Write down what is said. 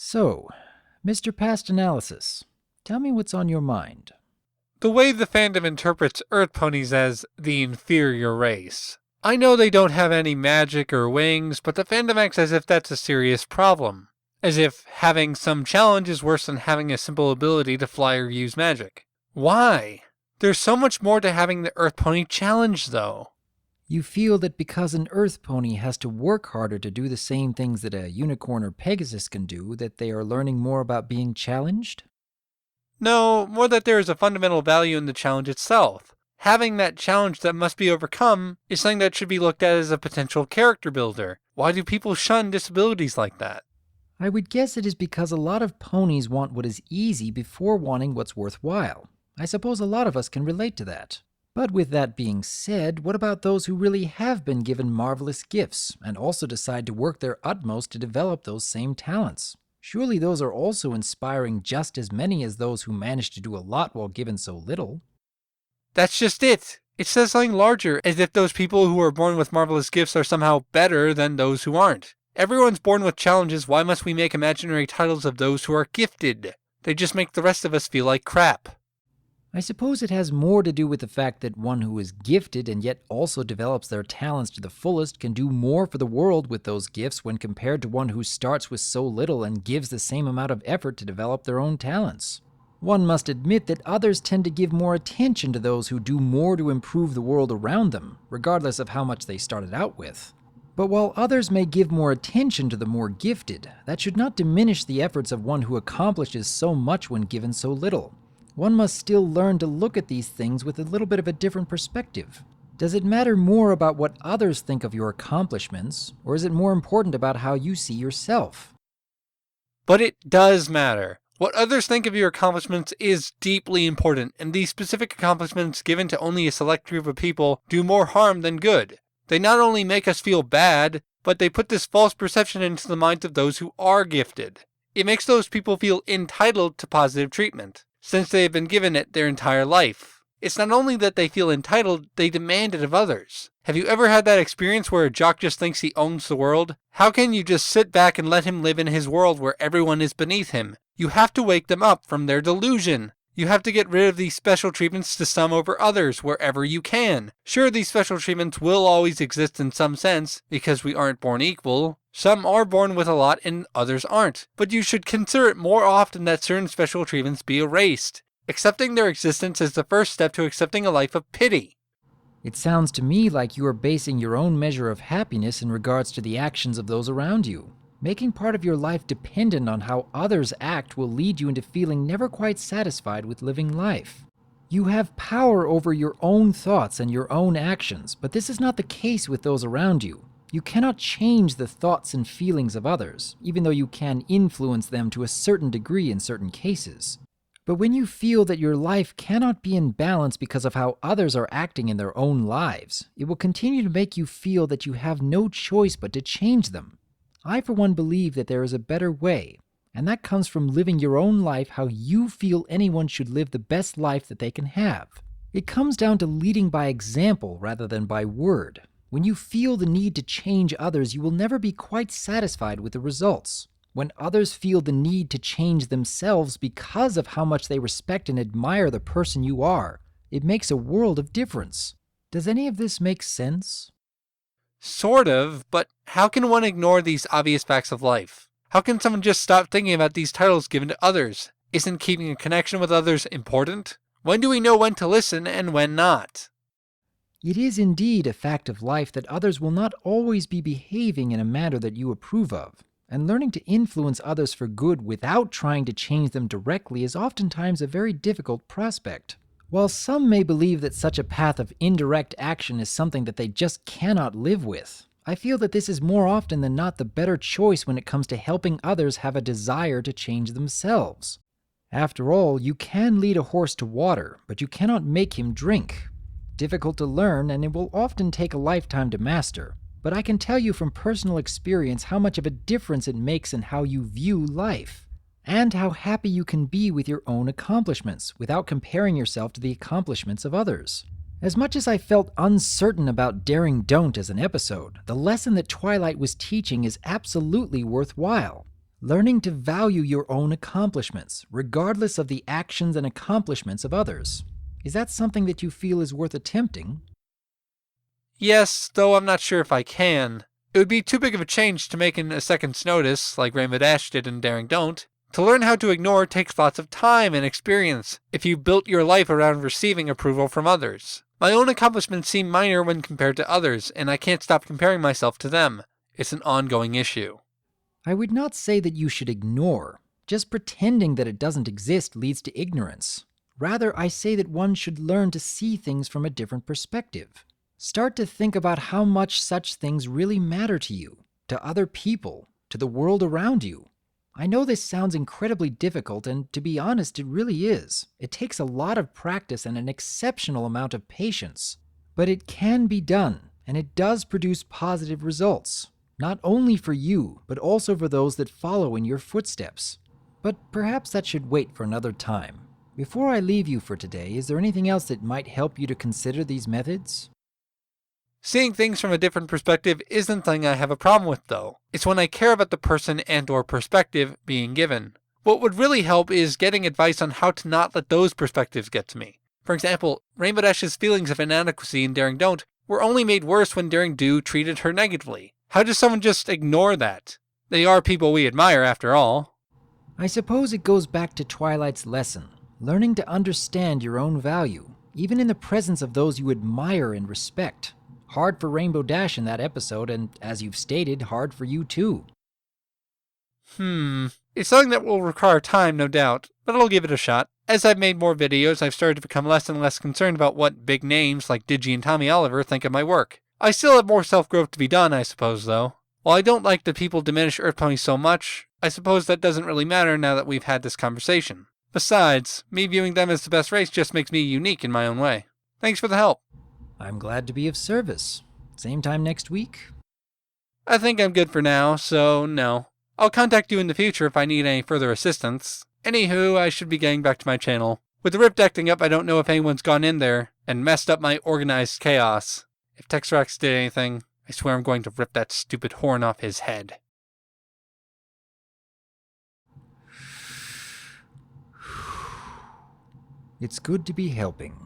So, Mr. Past Analysis, tell me what's on your mind. The way the fandom interprets Earth ponies as the inferior race. I know they don't have any magic or wings, but the fandom acts as if that's a serious problem. As if having some challenge is worse than having a simple ability to fly or use magic. Why? There's so much more to having the Earth pony challenge, though. You feel that because an Earth pony has to work harder to do the same things that a unicorn or Pegasus can do, that they are learning more about being challenged? No, more that there is a fundamental value in the challenge itself. Having that challenge that must be overcome is something that should be looked at as a potential character builder. Why do people shun disabilities like that? I would guess it is because a lot of ponies want what is easy before wanting what's worthwhile. I suppose a lot of us can relate to that. But with that being said, what about those who really have been given marvelous gifts and also decide to work their utmost to develop those same talents? Surely those are also inspiring just as many as those who manage to do a lot while given so little. That's just it. It says something larger, as if those people who are born with marvelous gifts are somehow better than those who aren't. Everyone's born with challenges, why must we make imaginary titles of those who are gifted? They just make the rest of us feel like crap. I suppose it has more to do with the fact that one who is gifted and yet also develops their talents to the fullest can do more for the world with those gifts when compared to one who starts with so little and gives the same amount of effort to develop their own talents. One must admit that others tend to give more attention to those who do more to improve the world around them, regardless of how much they started out with. But while others may give more attention to the more gifted, that should not diminish the efforts of one who accomplishes so much when given so little. One must still learn to look at these things with a little bit of a different perspective. Does it matter more about what others think of your accomplishments, or is it more important about how you see yourself? But it does matter. What others think of your accomplishments is deeply important, and these specific accomplishments given to only a select group of people do more harm than good. They not only make us feel bad, but they put this false perception into the minds of those who are gifted. It makes those people feel entitled to positive treatment, since they have been given it their entire life. It's not only that they feel entitled, they demand it of others. Have you ever had that experience where a jock just thinks he owns the world? How can you just sit back and let him live in his world where everyone is beneath him? You have to wake them up from their delusion. You have to get rid of these special treatments to some over others wherever you can. Sure, these special treatments will always exist in some sense, because we aren't born equal. Some are born with a lot and others aren't. But you should consider it more often that certain special treatments be erased. Accepting their existence is the first step to accepting a life of pity. It sounds to me like you are basing your own measure of happiness in regards to the actions of those around you. Making part of your life dependent on how others act will lead you into feeling never quite satisfied with living life. You have power over your own thoughts and your own actions, but this is not the case with those around you. You cannot change the thoughts and feelings of others, even though you can influence them to a certain degree in certain cases. But when you feel that your life cannot be in balance because of how others are acting in their own lives, it will continue to make you feel that you have no choice but to change them. I, for one, believe that there is a better way, and that comes from living your own life how you feel anyone should live the best life that they can have. It comes down to leading by example rather than by word. When you feel the need to change others, you will never be quite satisfied with the results. When others feel the need to change themselves because of how much they respect and admire the person you are, it makes a world of difference. Does any of this make sense? Sort of, but how can one ignore these obvious facts of life? How can someone just stop thinking about these titles given to others? Isn't keeping a connection with others important? When do we know when to listen and when not? It is indeed a fact of life that others will not always be behaving in a manner that you approve of, and learning to influence others for good without trying to change them directly is oftentimes a very difficult prospect. While some may believe that such a path of indirect action is something that they just cannot live with, I feel that this is more often than not the better choice when it comes to helping others have a desire to change themselves. After all, you can lead a horse to water, but you cannot make him drink. Difficult to learn, and it will often take a lifetime to master, but I can tell you from personal experience how much of a difference it makes in how you view life, and how happy you can be with your own accomplishments without comparing yourself to the accomplishments of others. As much as I felt uncertain about Daring Don't as an episode, the lesson that Twilight was teaching is absolutely worthwhile. Learning to value your own accomplishments, regardless of the actions and accomplishments of others. Is that something that you feel is worth attempting? Yes, though I'm not sure if I can. It would be too big of a change to make in a second's notice, like Rainbow Dash did in Daring Don't. To learn how to ignore takes lots of time and experience if you built your life around receiving approval from others. My own accomplishments seem minor when compared to others, and I can't stop comparing myself to them. It's an ongoing issue. I would not say that you should ignore. Just pretending that it doesn't exist leads to ignorance. Rather, I say that one should learn to see things from a different perspective. Start to think about how much such things really matter to you, to other people, to the world around you. I know this sounds incredibly difficult, and to be honest, it really is. It takes a lot of practice and an exceptional amount of patience. But it can be done, and it does produce positive results. Not only for you, but also for those that follow in your footsteps. But perhaps that should wait for another time. Before I leave you for today, is there anything else that might help you to consider these methods? Seeing things from a different perspective isn't something I have a problem with, though. It's when I care about the person and/or perspective being given. What would really help is getting advice on how to not let those perspectives get to me. For example, Rainbow Dash's feelings of inadequacy in Daring Don't were only made worse when Daring Do treated her negatively. How does someone just ignore that? They are people we admire, after all. I suppose it goes back to Twilight's lesson, learning to understand your own value, even in the presence of those you admire and respect. Hard for Rainbow Dash in that episode, and as you've stated, hard for you too. It's something that will require time, no doubt, but I'll give it a shot. As I've made more videos, I've started to become less and less concerned about what big names like Digi and Tommy Oliver think of my work. I still have more self-growth to be done, I suppose, though. While I don't like that people diminish Earth Ponies so much, I suppose that doesn't really matter now that we've had this conversation. Besides, me viewing them as the best race just makes me unique in my own way. Thanks for the help. I'm glad to be of service. Same time next week? I think I'm good for now, so no. I'll contact you in the future if I need any further assistance. Anywho, I should be getting back to my channel. With the rift acting up, I don't know if anyone's gone in there and messed up my organized chaos. If Texrax did anything, I swear I'm going to rip that stupid horn off his head. It's good to be helping.